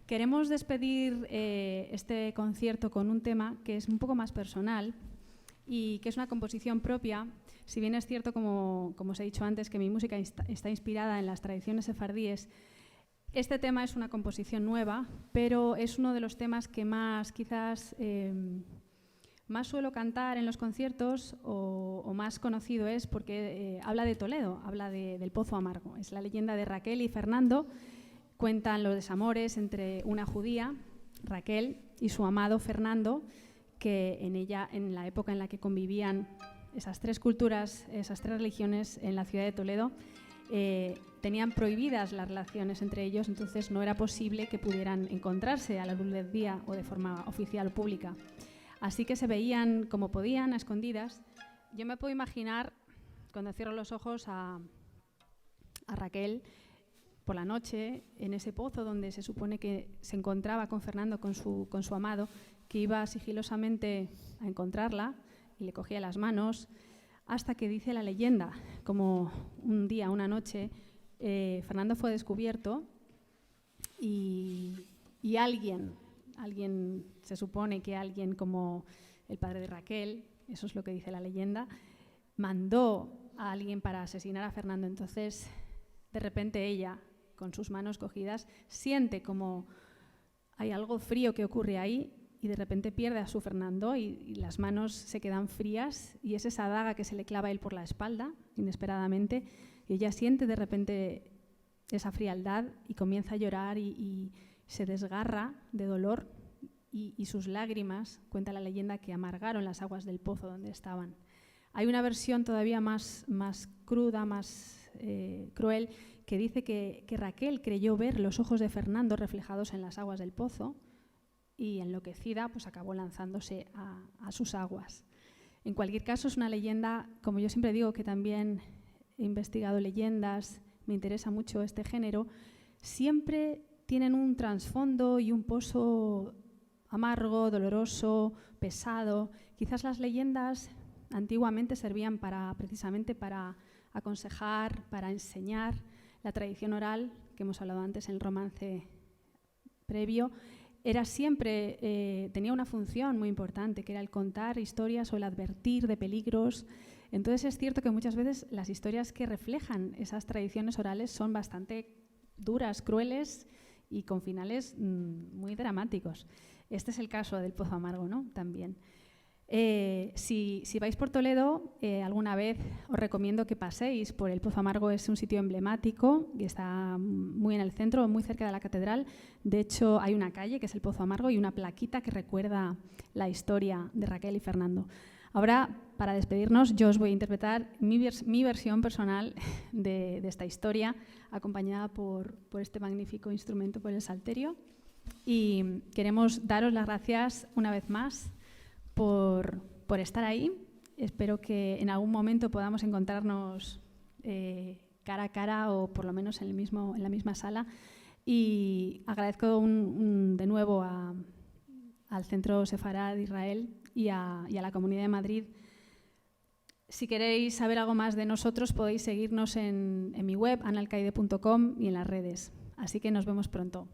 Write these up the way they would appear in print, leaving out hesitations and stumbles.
Queremos despedir este concierto con un tema que es un poco más personal y que es una composición propia. Si bien es cierto, como os he dicho antes, que mi música está inspirada en las tradiciones sefardíes, este tema es una composición nueva, pero es uno de los temas que más quizás más suelo cantar en los conciertos o más conocido es porque habla de Toledo, habla del Pozo Amargo. Es la leyenda de Raquel y Fernando. Cuentan los desamores entre una judía, Raquel, y su amado Fernando, que en la época en la que convivían esas tres culturas, esas tres religiones en la ciudad de Toledo, tenían prohibidas las relaciones entre ellos, entonces no era posible que pudieran encontrarse a la luz del día o de forma oficial o pública. Así que se veían como podían, a escondidas. Yo me puedo imaginar, cuando cierro los ojos, a Raquel por la noche en ese pozo donde se supone que se encontraba con Fernando, con su amado, que iba sigilosamente a encontrarla y le cogía las manos, hasta que dice la leyenda, como un día, una noche, Fernando fue descubierto y alguien, se supone que alguien como el padre de Raquel, eso es lo que dice la leyenda, mandó a alguien para asesinar a Fernando. Entonces, de repente ella, con sus manos cogidas, siente como hay algo frío que ocurre ahí y de repente pierde a su Fernando y las manos se quedan frías y es esa daga que se le clava a él por la espalda, inesperadamente, y ella siente de repente esa frialdad y comienza a llorar y se desgarra de dolor y sus lágrimas, cuenta la leyenda, que amargaron las aguas del pozo donde estaban. Hay una versión todavía más cruda, más cruel, que dice que Raquel creyó ver los ojos de Fernando reflejados en las aguas del pozo y enloquecida pues acabó lanzándose a sus aguas. En cualquier caso, es una leyenda, como yo siempre digo, que también he investigado leyendas, me interesa mucho este género, siempre tienen un trasfondo y un pozo amargo, doloroso, pesado. Quizás las leyendas antiguamente servían precisamente para aconsejar, para enseñar. La tradición oral, que hemos hablado antes en el romance previo, era siempre, tenía una función muy importante, que era el contar historias o el advertir de peligros. Entonces es cierto que muchas veces las historias que reflejan esas tradiciones orales son bastante duras, crueles y con finales muy dramáticos. Este es el caso del Pozo Amargo, ¿no? También. Si vais por Toledo, alguna vez os recomiendo que paséis por el Pozo Amargo. Es un sitio emblemático y está muy en el centro, muy cerca de la catedral. De hecho, hay una calle que es el Pozo Amargo y una plaquita que recuerda la historia de Raquel y Fernando. Ahora, para despedirnos, yo os voy a interpretar mi versión personal de esta historia, acompañada por este magnífico instrumento, por el salterio. Y queremos daros las gracias una vez más por estar ahí. Espero que en algún momento podamos encontrarnos cara a cara o por lo menos en la misma sala. Y agradezco de nuevo al Centro Sefarad de Israel y a la Comunidad de Madrid. Si queréis saber algo más de nosotros, podéis seguirnos en mi web, analcaide.com, y en las redes. Así que nos vemos pronto.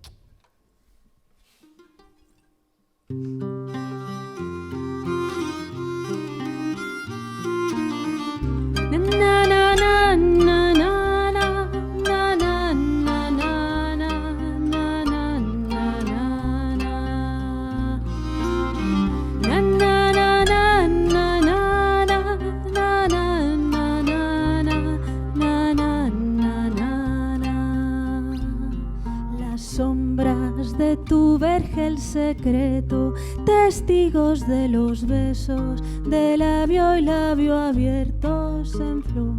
De tu vergel secreto, testigos de los besos de labio y labio abiertos en flor.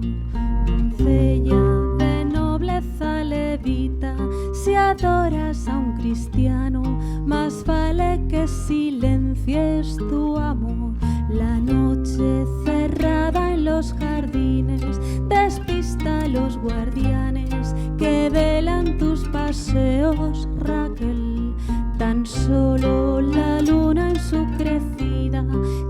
Doncella de nobleza levita, si adoras a un cristiano, más vale que silencies tu amor. La noche cerrada en los jardines despista a los guardianes que velan tus paseos, Raquel. Tan solo la luna en su crecida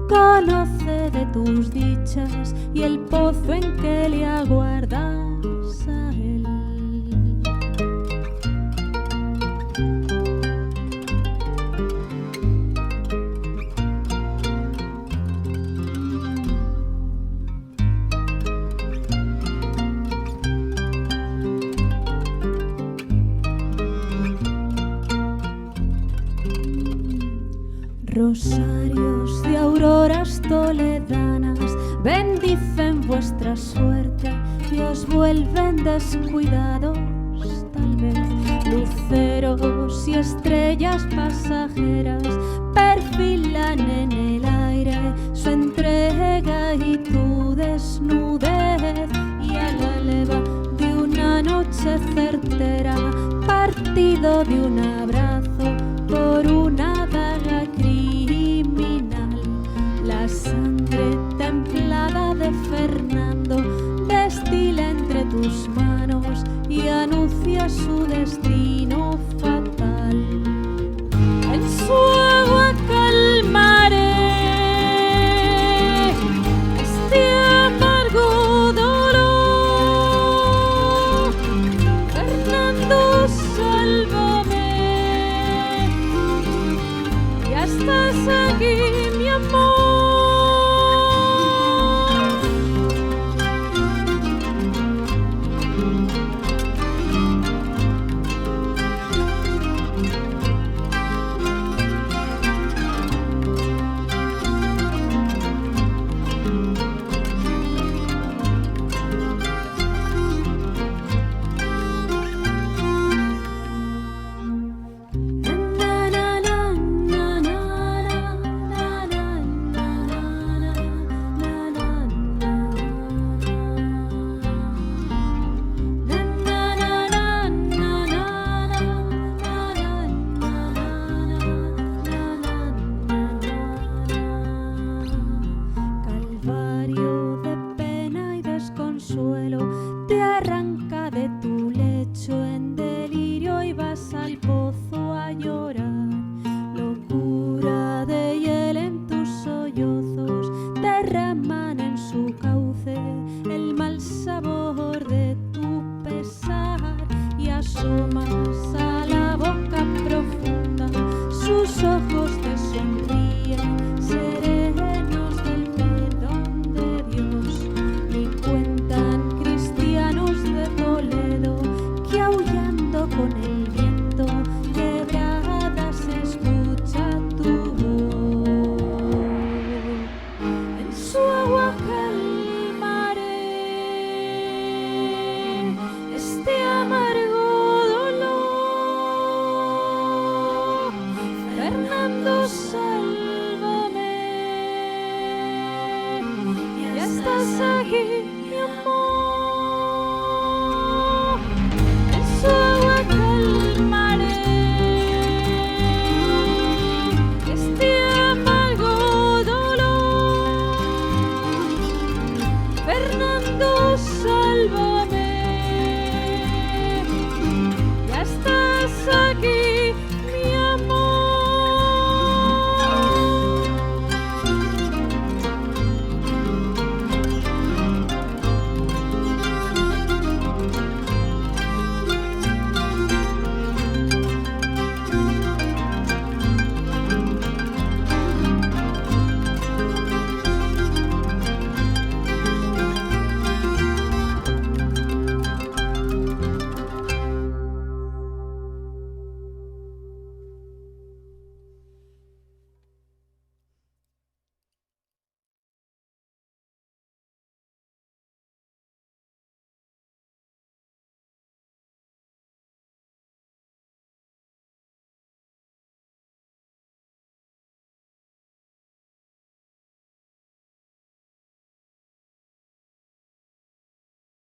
conoce de tus dichas y el pozo en que le aguardas a él. Rosarios de auroras toledanas bendicen vuestra suerte y os vuelven descuidados, tal vez. Luceros y estrellas pasajeras perfilan en el aire su entrega y tu desnudez, y al alba de una noche certera, partido de un abrazo por una daga criminal, la sangre templada de Fernando destila entre tus manos y anuncia su destino fatal. En su agua calmaré este amargo dolor. Fernando, sálvame, ya estás aquí, mi amor. Te arranca de tu lecho en delirio y vas al pozo a llorar. Locura de hiel en tus sollozos derraman en su cauce el mal sabor de tu pesar, y asomas a la boca profunda, sus ojos te sonríen serenos del perdón de Dios, y cuentan cristianos de Toledo que aullando con el viento quebrada se escucha tu voz. En su agua calmaré este amargo dolor. Fernando, sálvame, ya estás aquí.